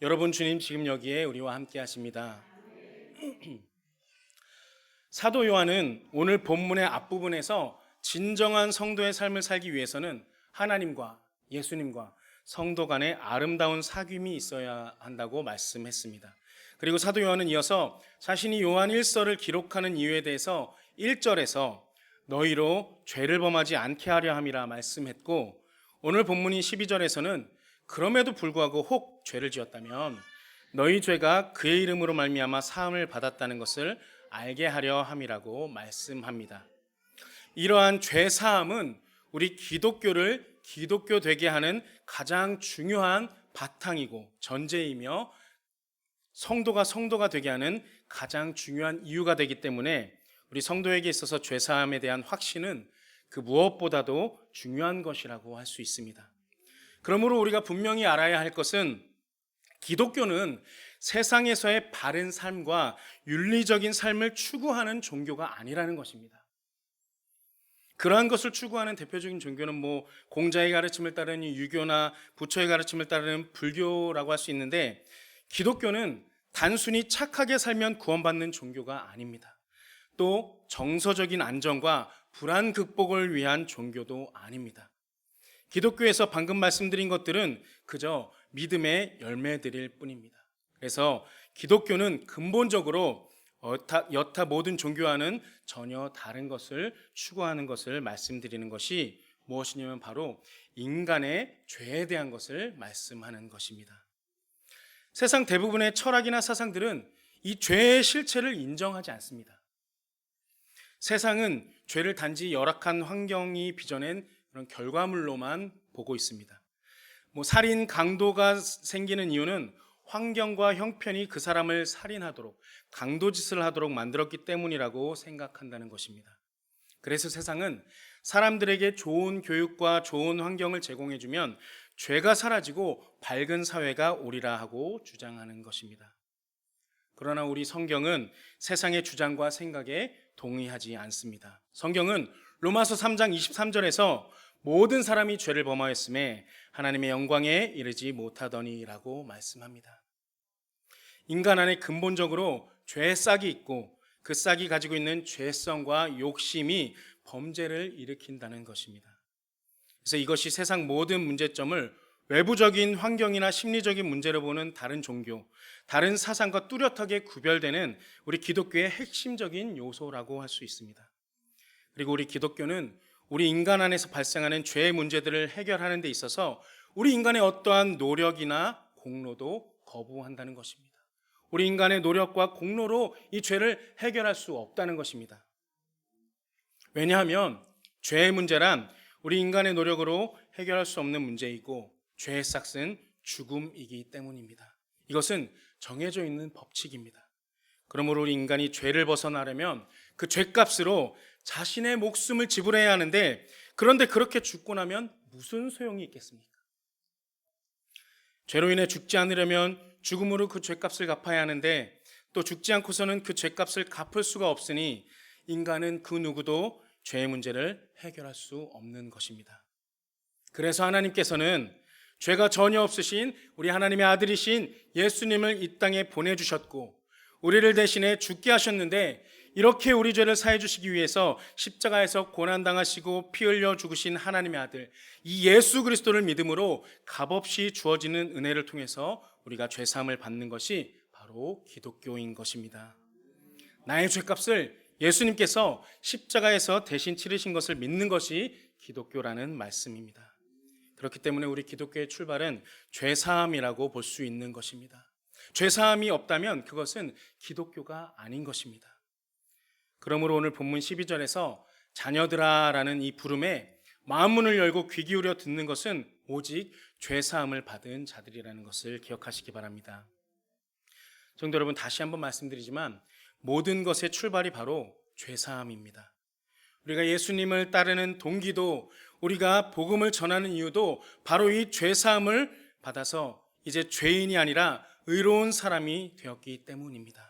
여러분, 주님 지금 여기에 우리와 함께 하십니다. 사도 요한은 오늘 본문의 앞부분에서 진정한 성도의 삶을 살기 위해서는 하나님과 예수님과 성도 간의 아름다운 사귐이 있어야 한다고 말씀했습니다. 그리고 사도 요한은 이어서 자신이 요한 1서를 기록하는 이유에 대해서 1절에서 너희로 죄를 범하지 않게 하려 함이라 말씀했고, 오늘 본문인 12절에서는 그럼에도 불구하고 혹 죄를 지었다면 너희 죄가 그의 이름으로 말미암아 사함을 받았다는 것을 알게 하려 함이라고 말씀합니다. 이러한 죄 사함은 우리 기독교를 기독교 되게 하는 가장 중요한 바탕이고 전제이며 성도가 되게 하는 가장 중요한 이유가 되기 때문에 우리 성도에게 있어서 죄 사함에 대한 확신은 그 무엇보다도 중요한 것이라고 할 수 있습니다. 그러므로 우리가 분명히 알아야 할 것은 기독교는 세상에서의 바른 삶과 윤리적인 삶을 추구하는 종교가 아니라는 것입니다. 그러한 것을 추구하는 대표적인 종교는 공자의 가르침을 따르는 유교나 부처의 가르침을 따르는 불교라고 할 수 있는데, 기독교는 단순히 착하게 살면 구원받는 종교가 아닙니다. 또 정서적인 안정과 불안 극복을 위한 종교도 아닙니다. 기독교에서 방금 말씀드린 것들은 그저 믿음의 열매들일 뿐입니다. 그래서 기독교는 근본적으로 여타 모든 종교와는 전혀 다른 것을 추구하는 것을 말씀드리는 것이 무엇이냐면 바로 인간의 죄에 대한 것을 말씀하는 것입니다. 세상 대부분의 철학이나 사상들은 이 죄의 실체를 인정하지 않습니다. 세상은 죄를 단지 열악한 환경이 빚어낸 그런 결과물로만 보고 있습니다. 살인 강도가 생기는 이유는 환경과 형편이 그 사람을 살인하도록 강도짓을 하도록 만들었기 때문이라고 생각한다는 것입니다. 그래서 세상은 사람들에게 좋은 교육과 좋은 환경을 제공해주면 죄가 사라지고 밝은 사회가 오리라 하고 주장하는 것입니다. 그러나 우리 성경은 세상의 주장과 생각에 동의하지 않습니다. 성경은 로마서 3장 23절에서 모든 사람이 죄를 범하였음에 하나님의 영광에 이르지 못하더니라고 말씀합니다. 인간 안에 근본적으로 죄의 싹이 있고 그 싹이 가지고 있는 죄성과 욕심이 범죄를 일으킨다는 것입니다. 그래서 이것이 세상 모든 문제점을 외부적인 환경이나 심리적인 문제로 보는 다른 종교, 다른 사상과 뚜렷하게 구별되는 우리 기독교의 핵심적인 요소라고 할 수 있습니다. 그리고 우리 기독교는 우리 인간 안에서 발생하는 죄의 문제들을 해결하는 데 있어서 우리 인간의 어떠한 노력이나 공로도 거부한다는 것입니다. 우리 인간의 노력과 공로로 이 죄를 해결할 수 없다는 것입니다. 왜냐하면 죄의 문제란 우리 인간의 노력으로 해결할 수 없는 문제이고 죄의 싹은 죽음이기 때문입니다. 이것은 정해져 있는 법칙입니다. 그러므로 우리 인간이 죄를 벗어나려면 그 죄값으로 자신의 목숨을 지불해야 하는데, 그런데 그렇게 죽고 나면 무슨 소용이 있겠습니까? 죄로 인해 죽지 않으려면 죽음으로 그 죄값을 갚아야 하는데, 또 죽지 않고서는 그 죄값을 갚을 수가 없으니 인간은 그 누구도 죄의 문제를 해결할 수 없는 것입니다. 그래서 하나님께서는 죄가 전혀 없으신 우리 하나님의 아들이신 예수님을 이 땅에 보내주셨고 우리를 대신해 죽게 하셨는데, 이렇게 우리 죄를 사해 주시기 위해서 십자가에서 고난당하시고 피 흘려 죽으신 하나님의 아들 이 예수 그리스도를 믿음으로 값없이 주어지는 은혜를 통해서 우리가 죄사함을 받는 것이 바로 기독교인 것입니다. 나의 죄값을 예수님께서 십자가에서 대신 치르신 것을 믿는 것이 기독교라는 말씀입니다. 그렇기 때문에 우리 기독교의 출발은 죄사함이라고 볼 수 있는 것입니다. 죄사함이 없다면 그것은 기독교가 아닌 것입니다. 그러므로 오늘 본문 12절에서 자녀들아 라는 이 부름에 마음문을 열고 귀 기울여 듣는 것은 오직 죄사함을 받은 자들이라는 것을 기억하시기 바랍니다. 성도 여러분, 다시 한번 말씀드리지만 모든 것의 출발이 바로 죄사함입니다. 우리가 예수님을 따르는 동기도, 우리가 복음을 전하는 이유도 바로 이 죄사함을 받아서 이제 죄인이 아니라 의로운 사람이 되었기 때문입니다.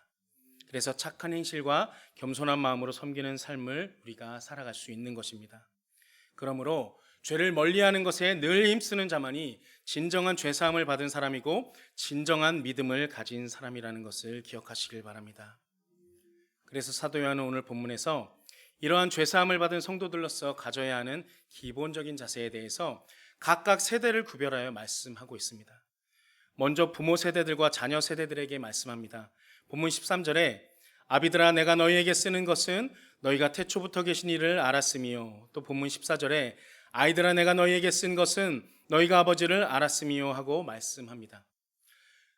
그래서 착한 행실과 겸손한 마음으로 섬기는 삶을 우리가 살아갈 수 있는 것입니다. 그러므로 죄를 멀리하는 것에 늘 힘쓰는 자만이 진정한 죄사함을 받은 사람이고 진정한 믿음을 가진 사람이라는 것을 기억하시길 바랍니다. 그래서 사도 요한은 오늘 본문에서 이러한 죄사함을 받은 성도들로서 가져야 하는 기본적인 자세에 대해서 각각 세대를 구별하여 말씀하고 있습니다. 먼저 부모 세대들과 자녀 세대들에게 말씀합니다. 본문 13절에 아비들아 내가 너희에게 쓰는 것은 너희가 태초부터 계신 이를 알았으며, 또 본문 14절에 아이들아 내가 너희에게 쓴 것은 너희가 아버지를 알았으며 하고 말씀합니다.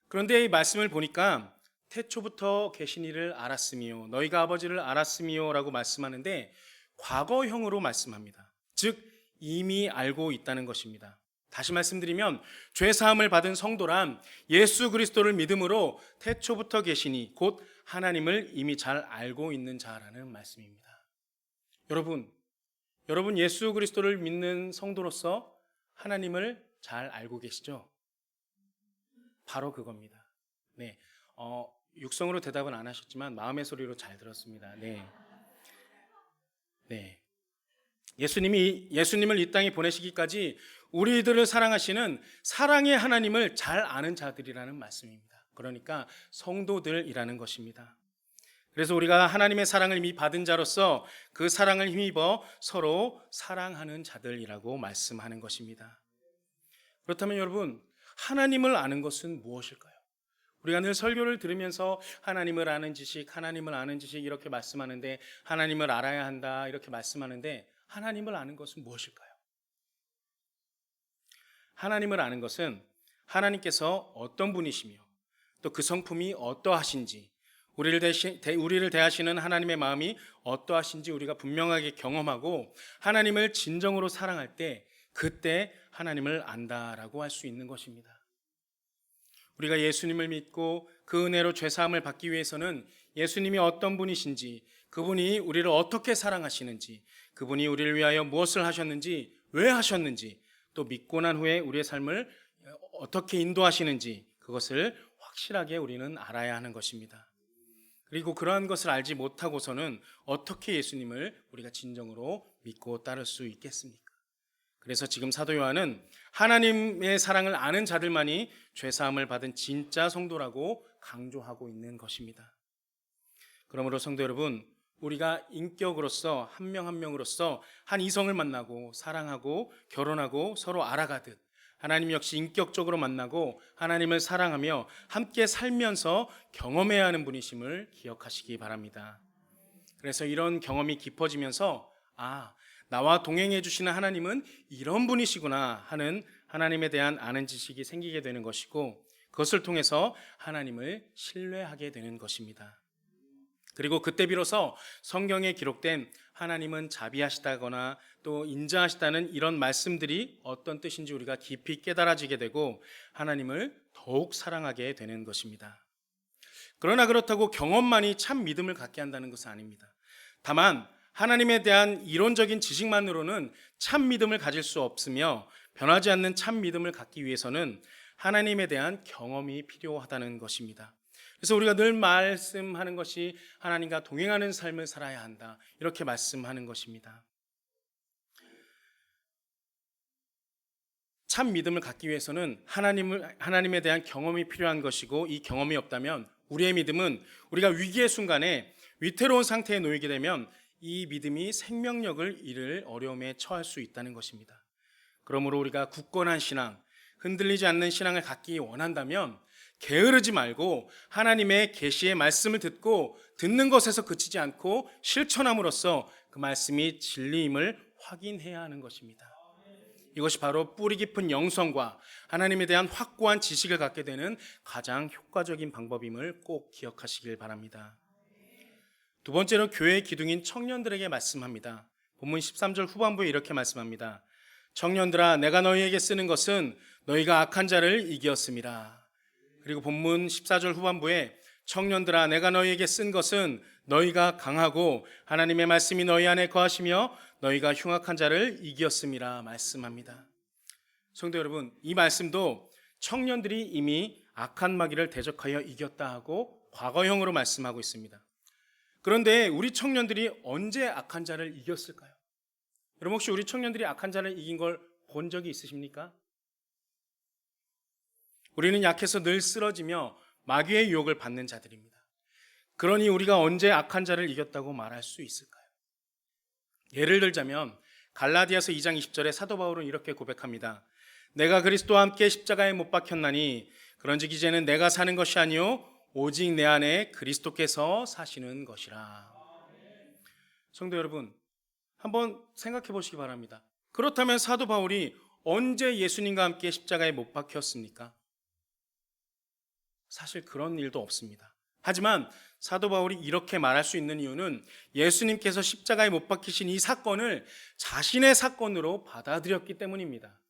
그런데 이 말씀을 보니까 태초부터 계신 이를 알았으며 너희가 아버지를 알았으며 라고 말씀하는데 과거형으로 말씀합니다. 즉 이미 알고 있다는 것입니다. 다시 말씀드리면 죄사함을 받은 성도란 예수 그리스도를 믿음으로 태초부터 계시니 곧 하나님을 이미 잘 알고 있는 자라는 말씀입니다. 여러분 예수 그리스도를 믿는 성도로서 하나님을 잘 알고 계시죠? 바로 그겁니다. 네, 육성으로 대답은 안 하셨지만 마음의 소리로 잘 들었습니다. 네. 예수님을 이 땅에 보내시기까지 우리들을 사랑하시는 사랑의 하나님을 잘 아는 자들이라는 말씀입니다. 그러니까 성도들이라는 것입니다. 그래서 우리가 하나님의 사랑을 이미 받은 자로서 그 사랑을 힘입어 서로 사랑하는 자들이라고 말씀하는 것입니다. 그렇다면 여러분, 하나님을 아는 것은 무엇일까요? 우리가 늘 설교를 들으면서 하나님을 아는 지식 이렇게 말씀하는데, 하나님을 알아야 한다 이렇게 말씀하는데, 하나님을 아는 것은 무엇일까요? 하나님을 아는 것은 하나님께서 어떤 분이시며 또 그 성품이 어떠하신지, 우리를 대하시는 하나님의 마음이 어떠하신지 우리가 분명하게 경험하고 하나님을 진정으로 사랑할 때 그때 하나님을 안다라고 할 수 있는 것입니다. 우리가 예수님을 믿고 그 은혜로 죄사함을 받기 위해서는 예수님이 어떤 분이신지, 그분이 우리를 어떻게 사랑하시는지, 그분이 우리를 위하여 무엇을 하셨는지, 왜 하셨는지, 또 믿고 난 후에 우리의 삶을 어떻게 인도하시는지 그것을 확실하게 우리는 알아야 하는 것입니다. 그리고 그러한 것을 알지 못하고서는 어떻게 예수님을 우리가 진정으로 믿고 따를 수 있겠습니까? 그래서 지금 사도 요한은 하나님의 사랑을 아는 자들만이 죄사함을 받은 진짜 성도라고 강조하고 있는 것입니다. 그러므로 성도 여러분, 우리가 인격으로서 한 명 한 명으로서 한 이성을 만나고 사랑하고 결혼하고 서로 알아가듯 하나님 역시 인격적으로 만나고 하나님을 사랑하며 함께 살면서 경험해야 하는 분이심을 기억하시기 바랍니다. 그래서 이런 경험이 깊어지면서 나와 동행해 주시는 하나님은 이런 분이시구나 하는 하나님에 대한 아는 지식이 생기게 되는 것이고, 그것을 통해서 하나님을 신뢰하게 되는 것입니다. 그리고 그때 비로소 성경에 기록된 하나님은 자비하시다거나 또 인자하시다는 이런 말씀들이 어떤 뜻인지 우리가 깊이 깨달아지게 되고 하나님을 더욱 사랑하게 되는 것입니다. 그러나 그렇다고 경험만이 참 믿음을 갖게 한다는 것은 아닙니다. 다만 하나님에 대한 이론적인 지식만으로는 참 믿음을 가질 수 없으며, 변하지 않는 참 믿음을 갖기 위해서는 하나님에 대한 경험이 필요하다는 것입니다. 그래서 우리가 늘 말씀하는 것이 하나님과 동행하는 삶을 살아야 한다, 이렇게 말씀하는 것입니다. 참 믿음을 갖기 위해서는 하나님에 대한 경험이 필요한 것이고, 이 경험이 없다면 우리의 믿음은 우리가 위기의 순간에 위태로운 상태에 놓이게 되면 이 믿음이 생명력을 잃을 어려움에 처할 수 있다는 것입니다. 그러므로 우리가 굳건한 신앙, 흔들리지 않는 신앙을 갖기 원한다면 게으르지 말고 하나님의 계시의 말씀을 듣고 듣는 것에서 그치지 않고 실천함으로써 그 말씀이 진리임을 확인해야 하는 것입니다. 이것이 바로 뿌리 깊은 영성과 하나님에 대한 확고한 지식을 갖게 되는 가장 효과적인 방법임을 꼭 기억하시길 바랍니다. 두 번째로 교회의 기둥인 청년들에게 말씀합니다. 본문 13절 후반부에 이렇게 말씀합니다. 청년들아 내가 너희에게 쓰는 것은 너희가 악한 자를 이기었음이라. 그리고 본문 14절 후반부에 청년들아 내가 너희에게 쓴 것은 너희가 강하고 하나님의 말씀이 너희 안에 거하시며 너희가 흉악한 자를 이기었음이라 말씀합니다. 성도 여러분, 이 말씀도 청년들이 이미 악한 마귀를 대적하여 이겼다 하고 과거형으로 말씀하고 있습니다. 그런데 우리 청년들이 언제 악한 자를 이겼을까요? 여러분 혹시 우리 청년들이 악한 자를 이긴 걸 본 적이 있으십니까? 우리는 약해서 늘 쓰러지며 마귀의 유혹을 받는 자들입니다. 그러니 우리가 언제 악한 자를 이겼다고 말할 수 있을까요? 예를 들자면 갈라디아서 2장 20절에 사도 바울은 이렇게 고백합니다. 내가 그리스도와 함께 십자가에 못 박혔나니 그런즉 이제는 내가 사는 것이 아니요 오직 내 안에 그리스도께서 사시는 것이라. 성도 여러분, 한번 생각해 보시기 바랍니다. 그렇다면 사도 바울이 언제 예수님과 함께 십자가에 못 박혔습니까? 사실 그런 일도 없습니다. 하지만 사도 바울이 이렇게 말할 수 있는 이유는 예수님께서 십자가에 못 박히신 이 사건을 자신의 사건으로 받아들였기 때문입니다.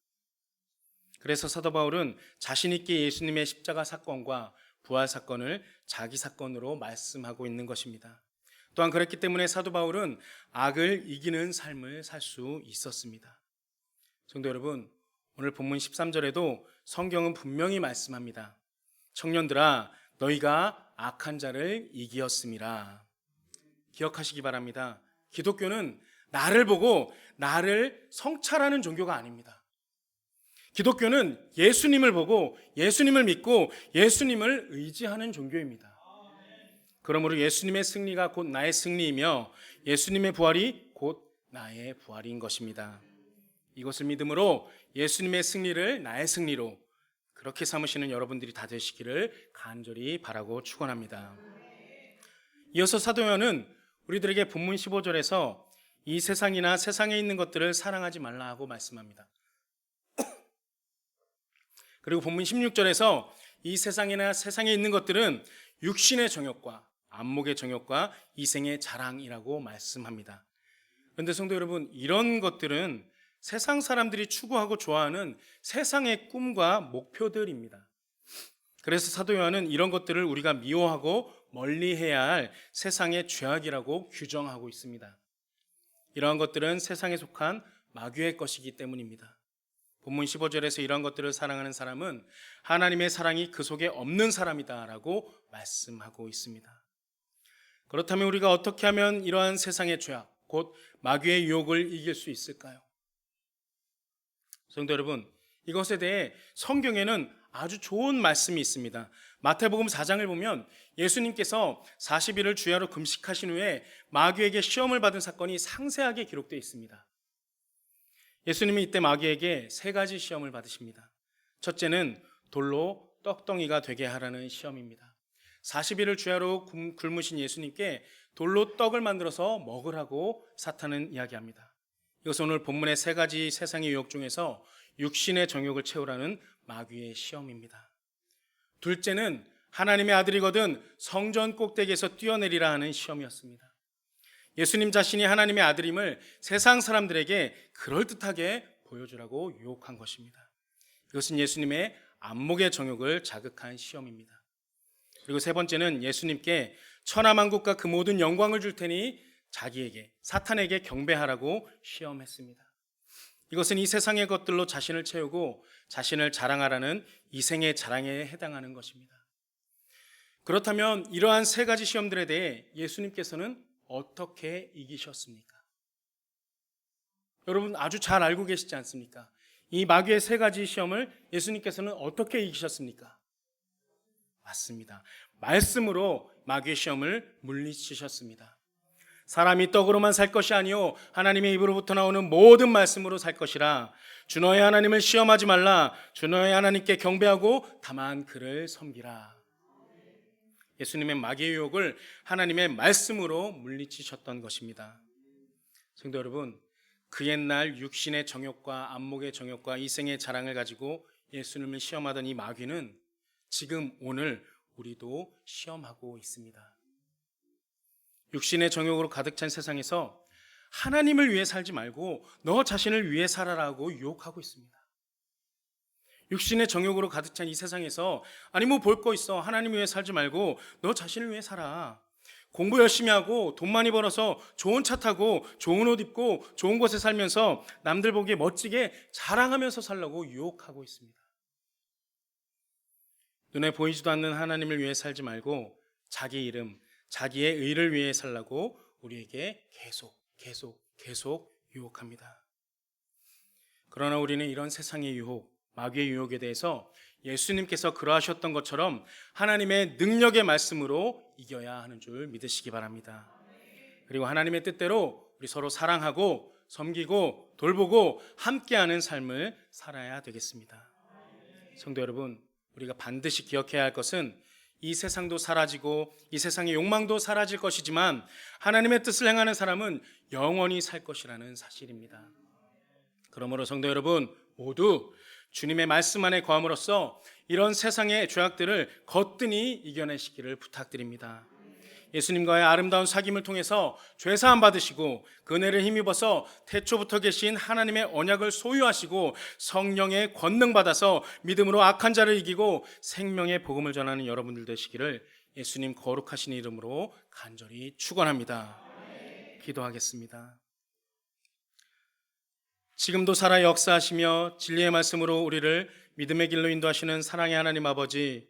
그래서 사도 바울은 자신 있게 예수님의 십자가 사건과 부활 사건을 자기 사건으로 말씀하고 있는 것입니다. 또한 그렇기 때문에 사도 바울은 악을 이기는 삶을 살 수 있었습니다. 성도 여러분, 오늘 본문 13절에도 성경은 분명히 말씀합니다. 청년들아, 너희가 악한 자를 이기었음이라. 기억하시기 바랍니다. 기독교는 나를 보고 나를 성찰하는 종교가 아닙니다. 기독교는 예수님을 보고 예수님을 믿고 예수님을 의지하는 종교입니다. 그러므로 예수님의 승리가 곧 나의 승리이며 예수님의 부활이 곧 나의 부활인 것입니다. 이것을 믿음으로 예수님의 승리를 나의 승리로 그렇게 삼으시는 여러분들이 다 되시기를 간절히 바라고 축원합니다. 이어서 사도 요한은 우리들에게 본문 15절에서 이 세상이나 세상에 있는 것들을 사랑하지 말라 하고 말씀합니다. 그리고 본문 16절에서 이 세상이나 세상에 있는 것들은 육신의 정욕과 안목의 정욕과 이생의 자랑이라고 말씀합니다. 그런데 성도 여러분, 이런 것들은 세상 사람들이 추구하고 좋아하는 세상의 꿈과 목표들입니다. 그래서 사도 요한은 이런 것들을 우리가 미워하고 멀리해야 할 세상의 죄악이라고 규정하고 있습니다. 이러한 것들은 세상에 속한 마귀의 것이기 때문입니다. 본문 15절에서 이런 것들을 사랑하는 사람은 하나님의 사랑이 그 속에 없는 사람이다라고 말씀하고 있습니다. 그렇다면 우리가 어떻게 하면 이러한 세상의 죄악, 곧 마귀의 유혹을 이길 수 있을까요? 성도 여러분, 이것에 대해 성경에는 아주 좋은 말씀이 있습니다. 마태복음 4장을 보면 예수님께서 40일을 주야로 금식하신 후에 마귀에게 시험을 받은 사건이 상세하게 기록되어 있습니다. 예수님이 이때 마귀에게 3가지 시험을 받으십니다. 첫째는 돌로 떡덩이가 되게 하라는 시험입니다. 40일을 주야로 굶으신 예수님께 돌로 떡을 만들어서 먹으라고 사탄은 이야기합니다. 이것은 오늘 본문의 3가지 세상의 유혹 중에서 육신의 정욕을 채우라는 마귀의 시험입니다. 둘째는 하나님의 아들이거든 성전 꼭대기에서 뛰어내리라 하는 시험이었습니다. 예수님 자신이 하나님의 아들임을 세상 사람들에게 그럴듯하게 보여주라고 유혹한 것입니다. 이것은 예수님의 안목의 정욕을 자극한 시험입니다. 그리고 3번째는 예수님께 천하만국과 그 모든 영광을 줄 테니 자기에게, 사탄에게 경배하라고 시험했습니다. 이것은 이 세상의 것들로 자신을 채우고 자신을 자랑하라는 이생의 자랑에 해당하는 것입니다. 그렇다면 이러한 3가지 시험들에 대해 예수님께서는 어떻게 이기셨습니까? 여러분 아주 잘 알고 계시지 않습니까? 이 마귀의 3가지 시험을 예수님께서는 어떻게 이기셨습니까? 맞습니다. 말씀으로 마귀의 시험을 물리치셨습니다. 사람이 떡으로만 살 것이 아니요 하나님의 입으로부터 나오는 모든 말씀으로 살 것이라. 주 너의 하나님을 시험하지 말라. 주 너의 하나님께 경배하고 다만 그를 섬기라. 예수님의 마귀의 유혹을 하나님의 말씀으로 물리치셨던 것입니다. 성도 여러분, 그 옛날 육신의 정욕과 안목의 정욕과 이생의 자랑을 가지고 예수님을 시험하던 이 마귀는 지금 오늘 우리도 시험하고 있습니다. 육신의 정욕으로 가득 찬 세상에서 하나님을 위해 살지 말고 너 자신을 위해 살아라고 유혹하고 있습니다. 육신의 정욕으로 가득 찬 이 세상에서 아니 뭐 볼 거 있어, 하나님 위해 살지 말고 너 자신을 위해 살아. 공부 열심히 하고 돈 많이 벌어서 좋은 차 타고 좋은 옷 입고 좋은 곳에 살면서 남들 보기에 멋지게 자랑하면서 살라고 유혹하고 있습니다. 눈에 보이지도 않는 하나님을 위해 살지 말고 자기 이름, 자기의 의를 위해 살라고 우리에게 계속 유혹합니다. 그러나 우리는 이런 세상의 유혹, 마귀의 유혹에 대해서 예수님께서 그러하셨던 것처럼 하나님의 능력의 말씀으로 이겨야 하는 줄 믿으시기 바랍니다. 그리고 하나님의 뜻대로 우리 서로 사랑하고 섬기고 돌보고 함께하는 삶을 살아야 되겠습니다. 성도 여러분, 우리가 반드시 기억해야 할 것은 이 세상도 사라지고 이 세상의 욕망도 사라질 것이지만 하나님의 뜻을 행하는 사람은 영원히 살 것이라는 사실입니다. 그러므로 성도 여러분, 모두 주님의 말씀 안에 거함으로써 이런 세상의 죄악들을 거뜬히 이겨내시기를 부탁드립니다. 예수님과의 아름다운 사귐을 통해서 죄사함 받으시고 그 은혜를 힘입어서 태초부터 계신 하나님의 언약을 소유하시고 성령의 권능 받아서 믿음으로 악한 자를 이기고 생명의 복음을 전하는 여러분들 되시기를 예수님 거룩하신 이름으로 간절히 축원합니다. 기도하겠습니다. 지금도 살아 역사하시며 진리의 말씀으로 우리를 믿음의 길로 인도하시는 사랑의 하나님 아버지,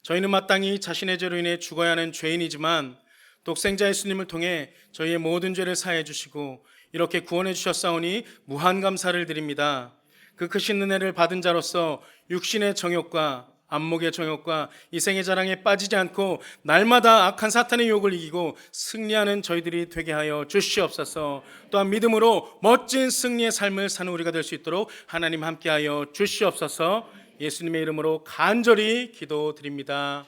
저희는 마땅히 자신의 죄로 인해 죽어야 하는 죄인이지만 독생자 예수님을 통해 저희의 모든 죄를 사해 주시고 이렇게 구원해 주셨사오니 무한 감사를 드립니다. 그 크신 은혜를 받은 자로서 육신의 정욕과 안목의 정욕과 이생의 자랑에 빠지지 않고 날마다 악한 사탄의 유혹을 이기고 승리하는 저희들이 되게 하여 주시옵소서. 또한 믿음으로 멋진 승리의 삶을 사는 우리가 될 수 있도록 하나님 함께하여 주시옵소서. 예수님의 이름으로 간절히 기도드립니다.